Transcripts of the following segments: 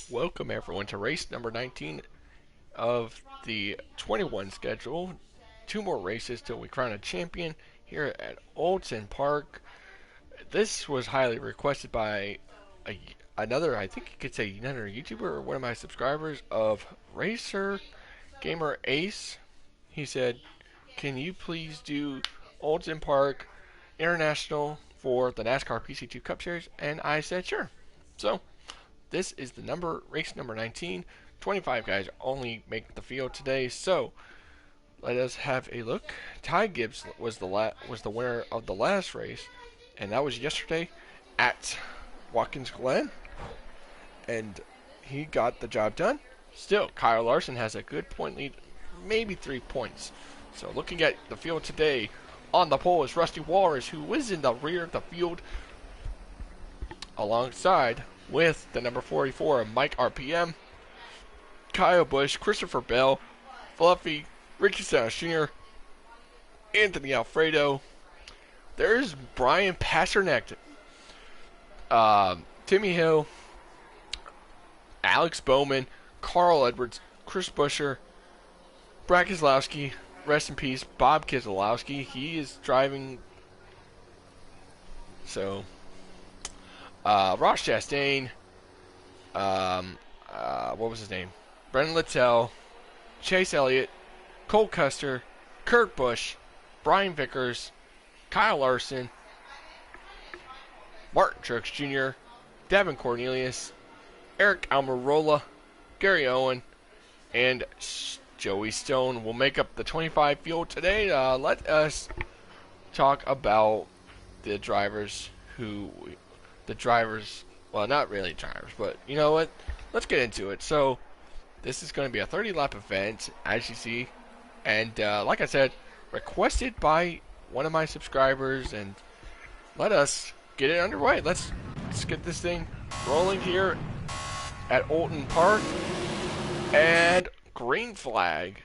Welcome everyone to race number 19 of the 21 schedule. Two more races till we crown a champion here at Oulton Park. This was highly requested by another, I think you could say another YouTuber or one of my subscribers of Racer Gamer Ace. He said, "Can you please do Oulton Park International for the NASCAR PC2 Cup Series?" And I said, "Sure." So this is the race number 19. 25 guys only make the field today, so let us have a look. Ty Gibbs was the winner of the last race, and that was yesterday at Watkins Glen, and he got the job done. Still, Kyle Larson has a good point lead, maybe 3 points. So looking at the field today, on the pole is Rusty Walrus, who was in the rear of the field alongside with the number 44, Mike RPM, Kyle Busch, Christopher Bell, Fluffy, Ricky Stenhouse Jr., Anthony Alfredo. There's Brian Pasternak, Timmy Hill, Alex Bowman, Carl Edwards, Chris Buescher, Brad Keselowski, rest in peace, Bob Keselowski. He is driving. So, Ross Chastain, what was his name? Brendan Littell, Chase Elliott, Cole Custer, Kurt Busch, Brian Vickers, Kyle Larson, Martin Truex Jr., Devin Cornelius, Eric Almirola, Gary Owen, and Joey Stone will make up the 25 field today. Let us talk about the drivers well, not really drivers, but you know what? Let's get into it. So, this is going to be a 30-lap event, as you see, and like I said, requested by one of my subscribers, and let us get it underway. Let's get this thing rolling here at Oulton Park, and green flag.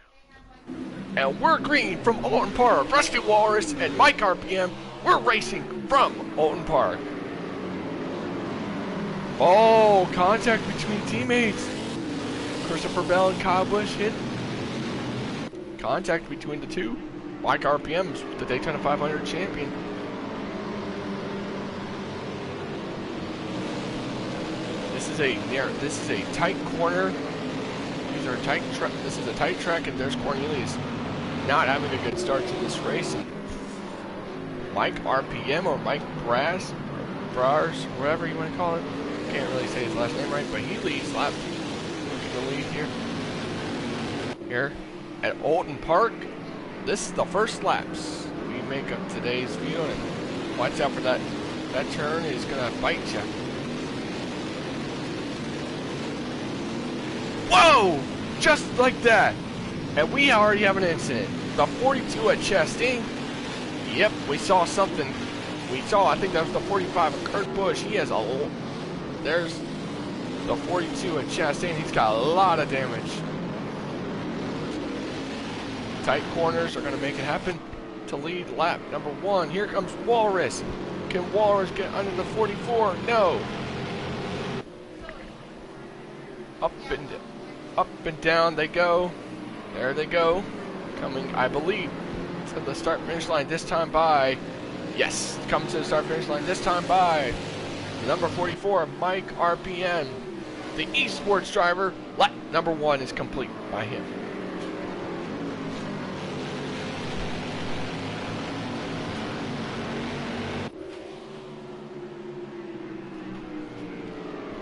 And we're green from Oulton Park. Rusty Walrus and Mike RPM, we're racing from Oulton Park. Oh, contact between teammates. Christopher Bell and Kyle Busch hit. Contact between the two. Mike RPM is the Daytona 500 champion. This is a tight corner. This is a tight track, and there's Cornelius not having a good start to this race. And Mike RPM or Mike Brass or Brars, whatever you want to call it. Can't really say his last name right, but he leads lap. Looking to lead here at Oulton Park. This is the first laps we make up today's field, and watch out for that. That turn is gonna bite you. Whoa! Just like that, and we already have an incident. The 42 at Chastain. Yep, we saw something. I think that was the 45 of Kurt Busch. He has a. There's the 42 at Chastain. He's got a lot of damage. Tight corners are going to make it happen to lead lap number 1. Here comes Walrus. Can Walrus get under the 44? No. Up and down they go. There they go. Coming, I believe, to the start-finish line this time by. Yes, coming to the start-finish line this time by number 44, Mike RPM. The esports driver. Lap number 1 is complete by him.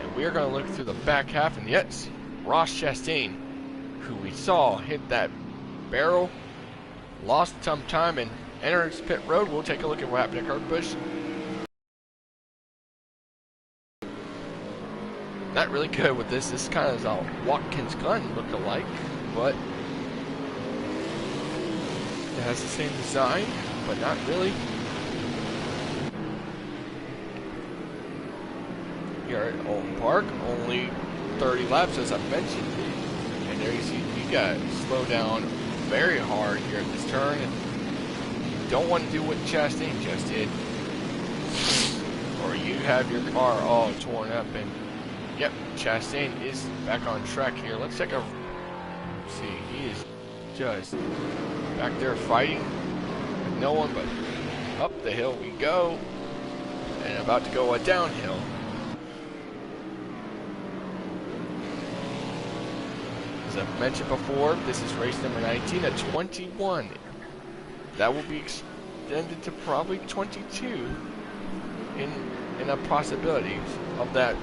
And we are going to look through the back half, and yes, Ross Chastain, who we saw hit that barrel, lost some time and entered pit road. We'll take a look at what happened to Kurt Busch. Not really good with this. This kind of is a Watkins Glen look-alike, but it has the same design, but not really. Here at Oulton Park, only 30 laps, as I mentioned, and there you see you got to slow down very hard here at this turn, and you don't want to do what Chastain just did, or you have your car all torn up and Yep, Chastain is back on track here. Let's check out. See, he is just back there fighting with no one, but up the hill we go, and about to go downhill. As I've mentioned before, this is race number 19 at 21. That will be extended to probably 22 in a possibility of that.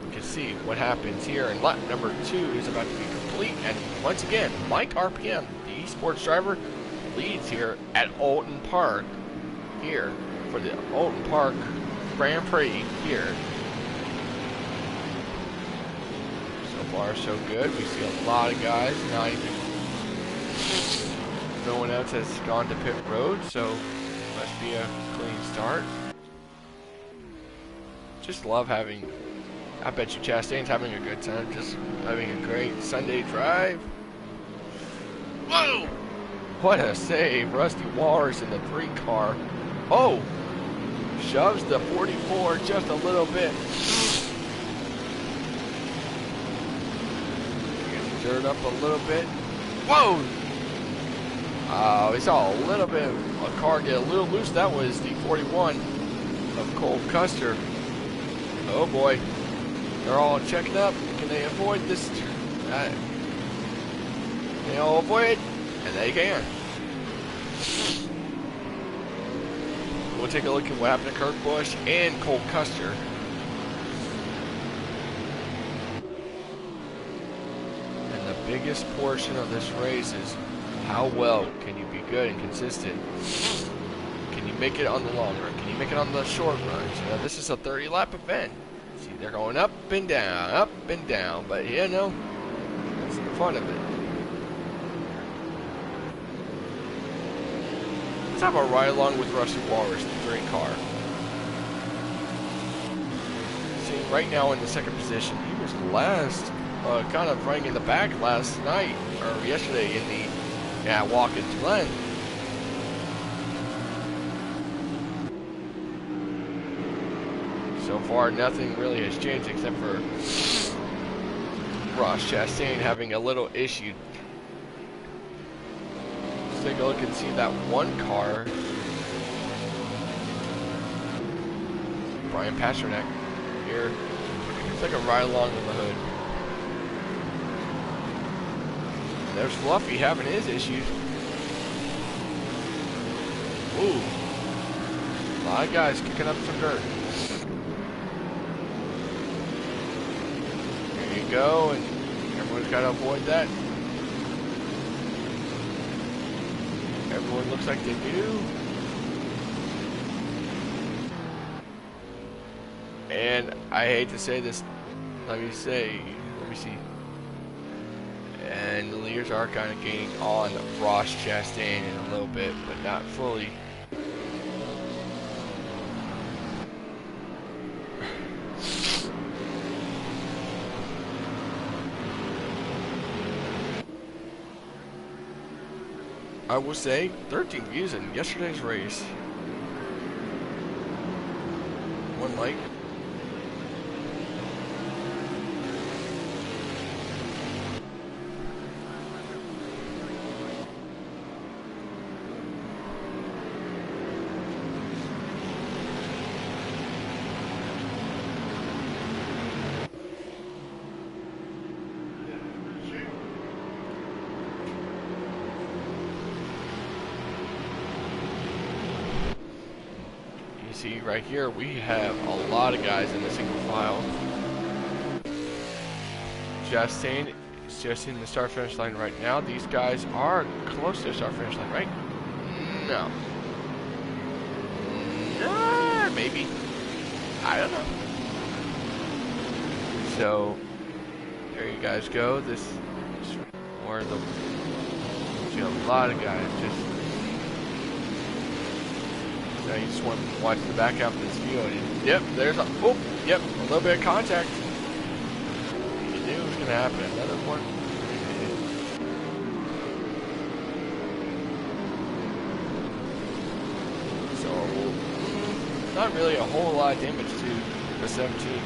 You can see what happens here, and lap number 2 is about to be complete, and once again, Mike RPM, the esports driver, leads here at Oulton Park, here for the Oulton Park Grand Prix here. So far so good. We see a lot of guys, not even, no one else has gone to pit road, so must be a clean start. Just love having, I bet you Chastain's having a good time, just having a great Sunday drive. Whoa! What a save. Rusty Walrus in the 3 car. Oh! Shoves the 44 just a little bit. Gets dirt up a little bit. Whoa! We saw a little bit of a car get a little loose. That was the 41 of Cole Custer. Oh boy. They're all checking up. Can they avoid this? They all avoid it, and they can. We'll take a look at what happened to Kurt Busch and Cole Custer. And the biggest portion of this race is how well can you be good and consistent? Can you make it on the long run? Can you make it on the short runs? You know, this is a 30-lap event. See, they're going up and down, but you know, that's the fun of it. Let's have a ride along with Rusty Walrus, the 3 car. See, right now in the 2nd position, he was last, kind of running in the back last night, or yesterday in the Watkins Glen. So far, nothing really has changed except for Ross Chastain having a little issue. Let's take a look and see that 1 car. Brian Pasternak here. It's like a ride along with the hood. And there's Fluffy having his issues. Ooh. A lot of guys kicking up some dirt. There you go, and everyone's got to avoid that. Everyone looks like they do. And I hate to say this, let me see. And the leaders are kind of gaining on Ross Chastain in a little bit, but not fully. I will say, 13 views in yesterday's race. 1 like. See right here, we have a lot of guys in the single file. Chastain is just in the start finish line right now. These guys are close to the start finish line, right? No. Maybe. I don't know. So there you guys go. This is where the see a lot of guys just. So you just want to watch the back half of this view. And yep, there's a, oh, yep, a little bit of contact. You knew it was going to happen. Another one. So, not really a whole lot of damage to the 17.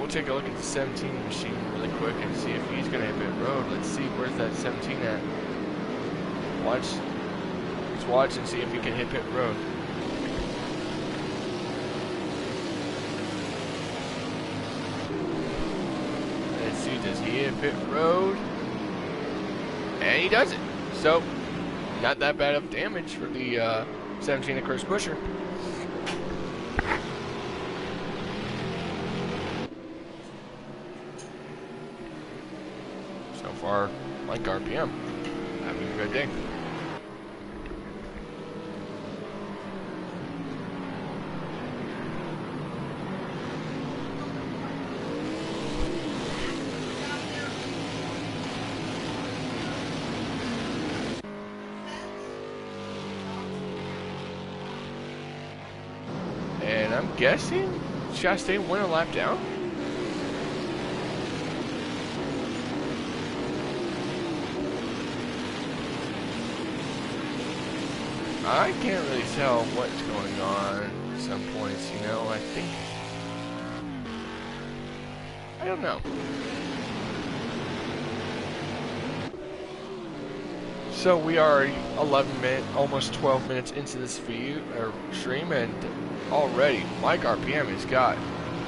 we'll take a look at the 17 machine really quick and see if he's going to hit pit road. Let's see, where's that 17 at? Let's watch and see if he can hit pit road. Let's see, does he hit pit road? And he does it. So, not that bad of damage for the 17 at Chris Buescher. So far, like RPM, having a good day. And I'm guessing Chastain went a lap down. I can't really tell what's going on at some points, you know. I don't know. So we are 11 minutes, almost 12 minutes into this stream, and already Mike RPM has got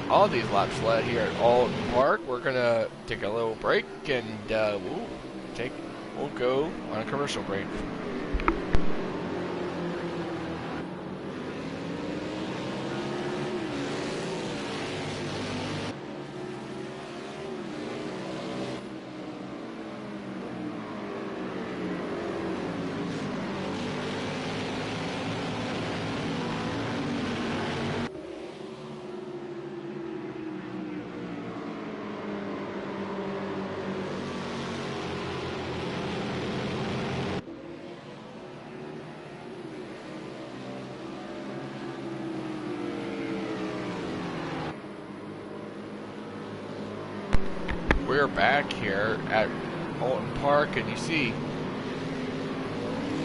all these laps left here at Oulton Park. We're gonna take a little break, and we'll go on a commercial break. We're back here at Oulton Park, and you see,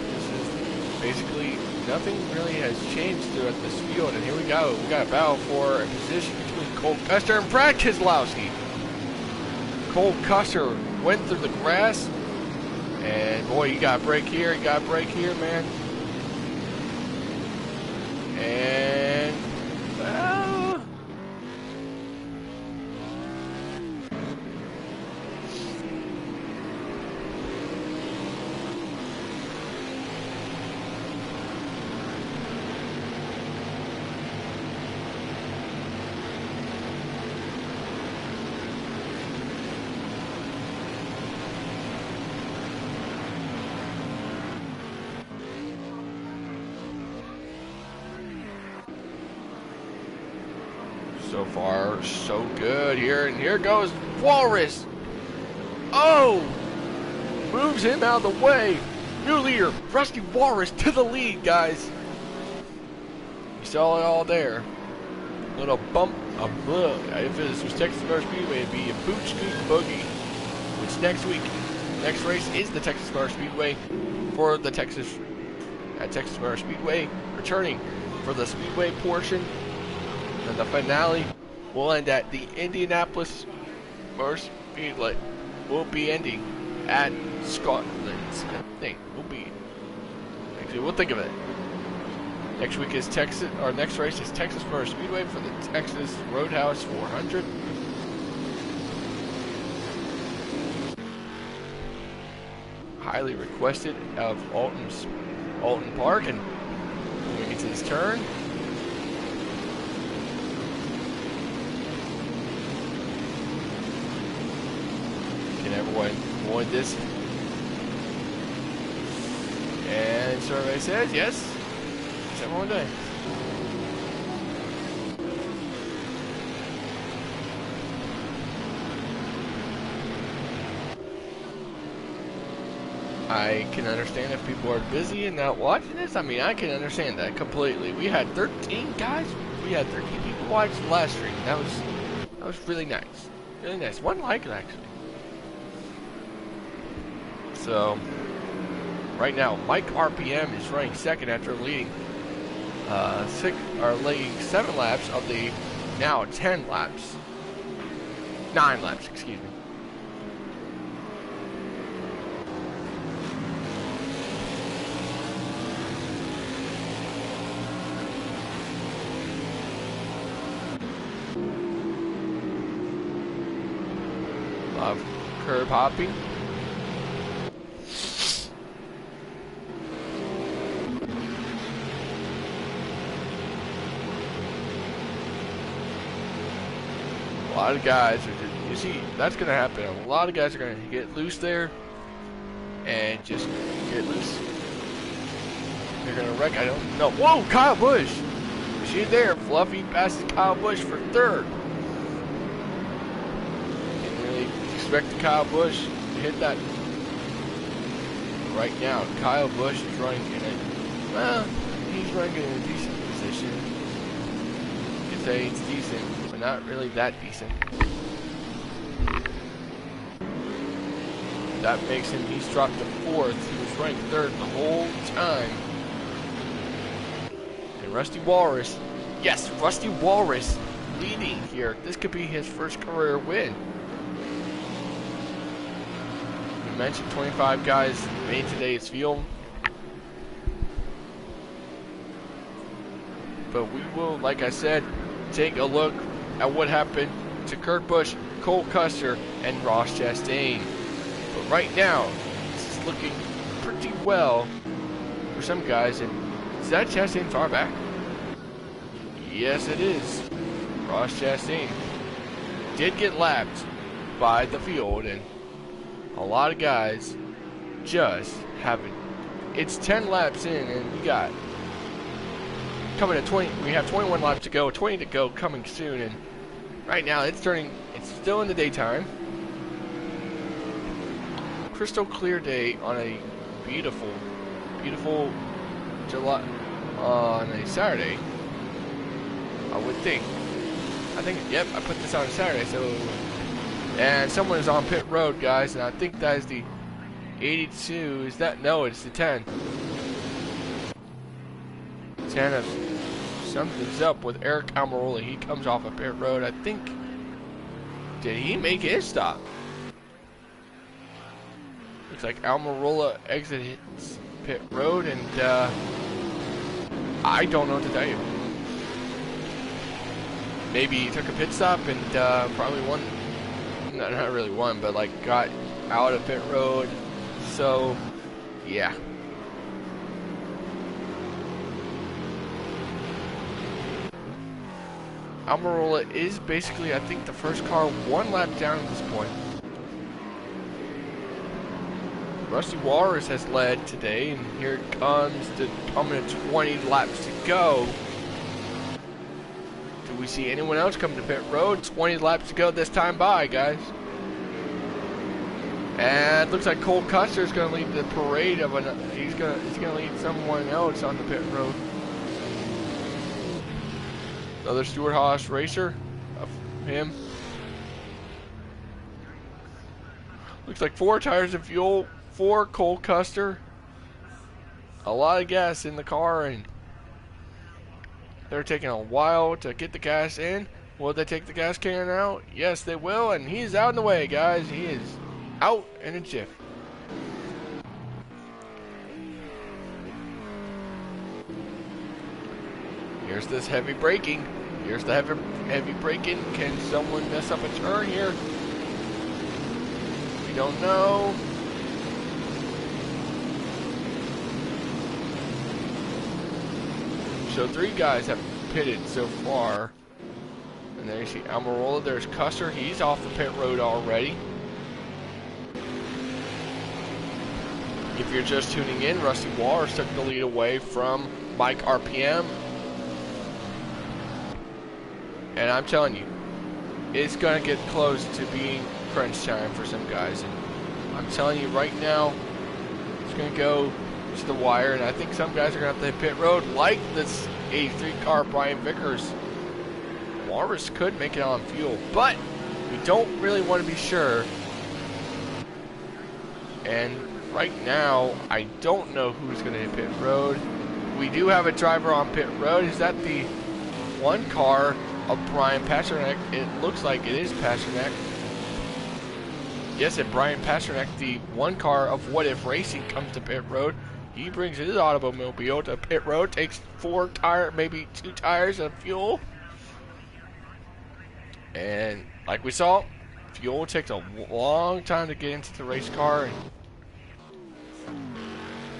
this is basically nothing really has changed throughout this field. And here we go. We got a battle for a position between Cole Custer and Brad Keselowski. Cole Custer went through the grass, and boy, you got a break here. You got a break here, man. And well, so far, so good here. And here goes Walrus. Oh! Moves him out of the way. New leader, Rusty Walrus to the lead, guys. You saw it all there. Little bump. If this was Texas Motor Speedway, it'd be a boot scoot boogie. Which next race is the Texas Motor Speedway for the Texas Motor Speedway. Returning for the Speedway portion. And the finale will end at the Indianapolis Motor Speedway. Will be ending at Scotland. I think we'll think of it. Next week is Texas. Our next race is Texas Motor Speedway for the Texas Roadhouse 400. Highly requested of Oulton Park, and moving into this turn. Can everyone avoid this? And survey says yes. Is everyone doing? I can understand if people are busy and not watching this. I mean, I can understand that completely. We had 13 guys. We had 13 people watch the last stream. That was really nice. Really nice. One like it actually. So right now, Mike RPM is running second after leading leading 7 laps of the now 10 laps. 9 laps, excuse me. Love curb hopping. A lot of guys are just, you see, that's going to happen. A lot of guys are going to get loose there and just get loose. They're going to wreck. I don't know. Whoa, Kyle Busch. She there. Fluffy passes Kyle Busch for 3rd. Didn't really expect Kyle Busch to hit that. Right now, Kyle Busch is running in a, well, he's running in a decent position. You could say it's decent, but not really that decent. That makes him, he's dropped to 4th. He was running 3rd the whole time. And Rusty Walrus, yes, Rusty Walrus leading here. This could be his first career win. We mentioned 25 guys made today's field. But we will, like I said, take a look at what happened to Kurt Busch, Cole Custer, and Ross Chastain. But right now, this is looking pretty well for some guys. And is that Chastain far back? Yes, it is. Ross Chastain did get lapped by the field, and a lot of guys just haven't. It's 10 laps in, and we got coming at 20. We have 21 laps to go, 20 to go, coming soon. And right now, it's turning. It's still in the daytime. Crystal clear day on a beautiful, beautiful July on a Saturday. I would think. I think. Yep, I put this on a Saturday. So, and someone is on pit road, guys, and I think that is the 82. Is that? No, it's the 10. 10 of something's up with Eric Almirola. He comes off of pit road. I think. Did he make his stop? Looks like Almirola exits pit road, and I don't know what to tell you. Maybe he took a pit stop and probably won. No, not really won, but like got out of pit road. So, yeah. Almirola is basically, I think, the first car 1 lap down at this point. Rusty Walrus has led today, and here it comes to coming to 20 laps to go. Do we see anyone else come to pit road? 20 laps to go this time by, guys. And it looks like Cole Custer is going to lead the parade of he's going to lead someone else on the pit road. Another Stewart Haas racer of him. Looks like 4 tires of fuel for Cole Custer. A lot of gas in the car, and they're taking a while to get the gas in. Will they take the gas can out? Yes, they will, and he's out in the way, guys. He is out in a jiff. Here's this heavy braking. Here's the heavy braking. Can someone mess up a turn here? We don't know. So 3 guys have pitted so far. And there you see Almirola. There's Custer. He's off the pit road already. If you're just tuning in, Rusty Walrus took the lead away from Mike RPM. And I'm telling you, it's going to get close to being crunch time for some guys. And I'm telling you right now, it's going to go to the wire. And I think some guys are going to have to hit pit road, like this 83 car, Brian Vickers. Walrus could make it on fuel, but we don't really want to be sure. And right now, I don't know who's going to hit pit road. We do have a driver on pit road. Is that the 1 car of Brian Pasternak? It looks like it is Pasternak. Yes, and Brian Pasternak, the one car of What If Racing, comes to pit road. He brings his automobile to pit road, takes 4 tires, maybe 2 tires of fuel. And like we saw, fuel takes a long time to get into the race car. And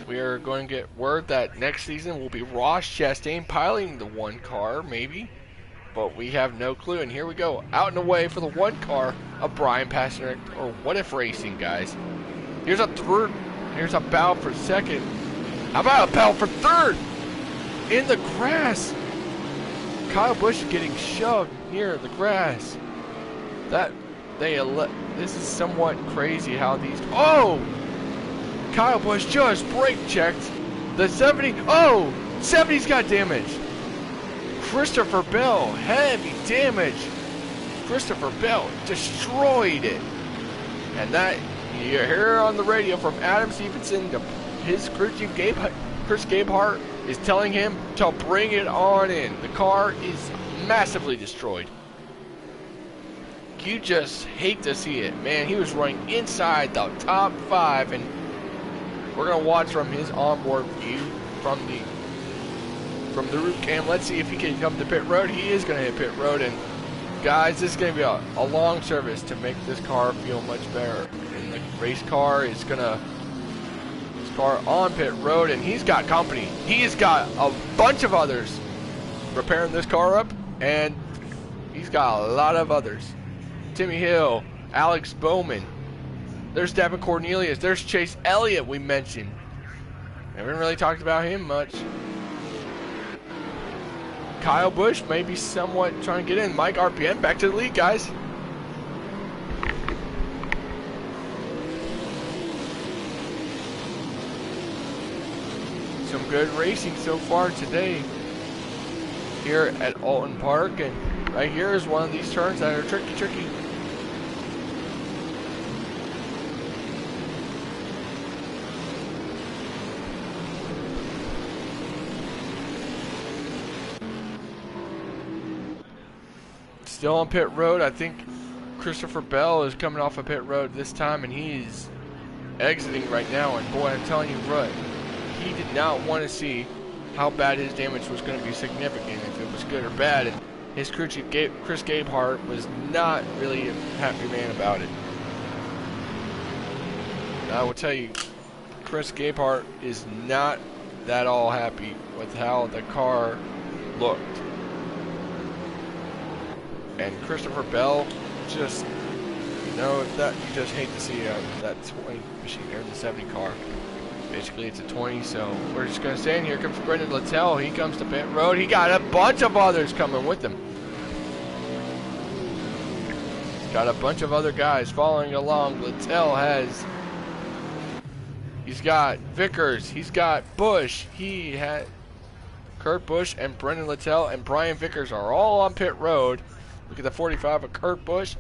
we are going to get word that next season will be Ross Chastain piloting the one car, maybe. But we have no clue. And here we go, out and away for the one car of Brian Pasternak, or What If Racing, guys. Here's a third. Here's a battle for second. How about a battle for third? In the grass. Kyle Busch getting shoved near the grass. This is somewhat crazy how these. Oh! Kyle Busch just brake checked the 70. Oh! 70's got damaged. Christopher Bell, heavy damage. Christopher Bell destroyed it. And that, you hear on the radio from Adam Stevenson, his crew chief Chris Gabehart is telling him to bring it on in. The car is massively destroyed. You just hate to see it, man. He was running inside the top 5, and we're gonna watch from his onboard view from the root cam. Let's see if he can come to pit road. He is gonna hit pit road, and guys, this is gonna be a long service to make this car feel much better. And the race car is gonna. Car on pit road, and he's got company. He's got a bunch of others repairing this car up, and he's got a lot of others. Timmy Hill, Alex Bowman, there's Devin Cornelius, there's Chase Elliott we mentioned. Haven't really talked about him much. Kyle Busch maybe somewhat trying to get in. Mike RPM back to the lead, guys. Some good racing so far today here at Oulton Park, and right here is one of these turns that are tricky. Still on pit road. I think Christopher Bell is coming off of pit road this time, and he's exiting right now. And boy, I'm telling you what, he did not want to see how bad his damage was going to be significant, if it was good or bad. And his crew chief, Chris Gabehart, was not really a happy man about it. I will tell you, Chris Gabehart is not that all happy with how the car looked. And Christopher Bell, just, you know, that you just hate to see that 20 machine there, the 70 car. Basically, it's a 20, so we're just going to stay in here. Comes Brendan Littell. He comes to pit road. He got a bunch of others coming with him. He's got a bunch of other guys following along. Littell has... He's got Vickers. He's got Busch. He had... Kurt Busch and Brendan Littell and Brian Vickers are all on pit road. Look at the 45 of Kurt Busch.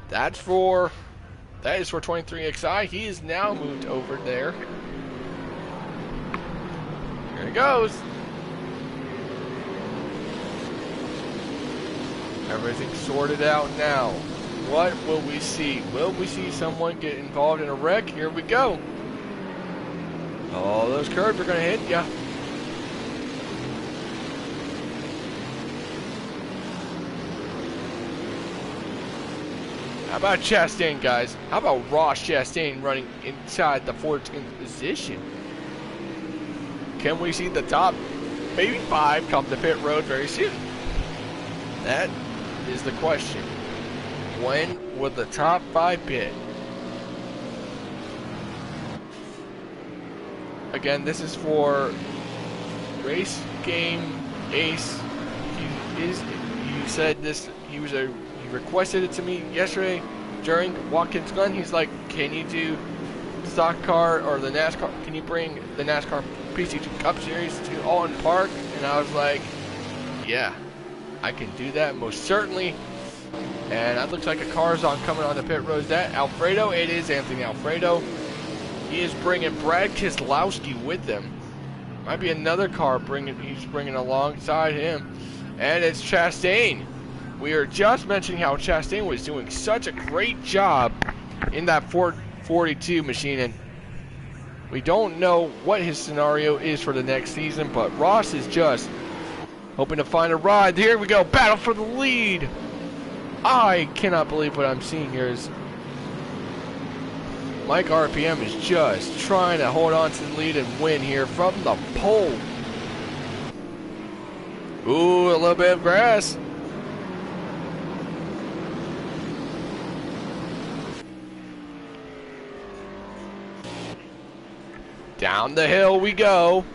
That is for 23XI. He is now moved over there. Here he goes. Everything's sorted out now. What will we see? Will we see someone get involved in a wreck? Here we go. Oh, those curves are going to hit ya. How about Chastain, guys? How about Ross Chastain running inside the 14th position? Can we see the top, maybe 5, come to pit road very soon? That is the question. When will the top 5 pit? Again, this is for Race Game Ace. He said this. He requested it to me yesterday during Watkins Glen. He's like, "Can you do stock car or the NASCAR? Can you bring the NASCAR PC2 Cup Series to Oulton Park?" And I was like, "Yeah, I can do that most certainly." And that looks like a car's coming on the pit road. Is that Alfredo? It is Anthony Alfredo. He is bringing Brad Keselowski with him. Might be another car he's bringing alongside him. And it's Chastain. We are just mentioning how Chastain was doing such a great job in that 442 machine, and we don't know what his scenario is for the next season, but Ross is just hoping to find a ride. Here we go, battle for the lead. I cannot believe what I'm seeing here. Is Mike RPM is just trying to hold on to the lead and win here from the pole. Ooh, a little bit of grass. Down the hill we go.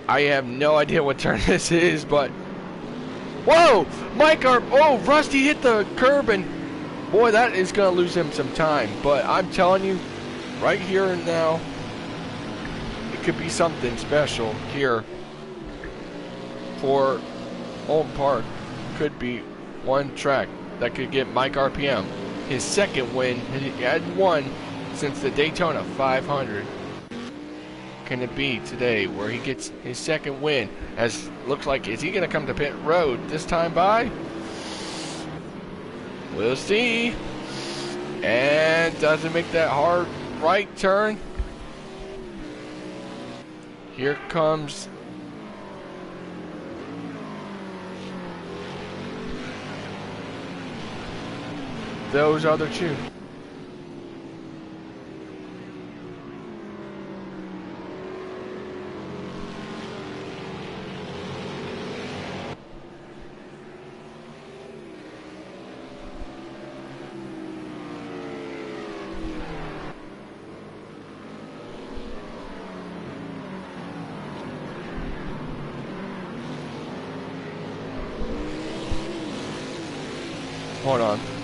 I have no idea what turn this is, but whoa! Oh, Rusty hit the curb, and boy, that is going to lose him some time. But I'm telling you, right here and now, it could be something special here for Oulton Park. Could be one track that could get Mike RPM his second win. He had won since the Daytona 500. Can it be today where he gets his second win? As looks like, is he going to come to pit road this time by? We'll see. And doesn't make that hard right turn. Here comes those other two. Hold on.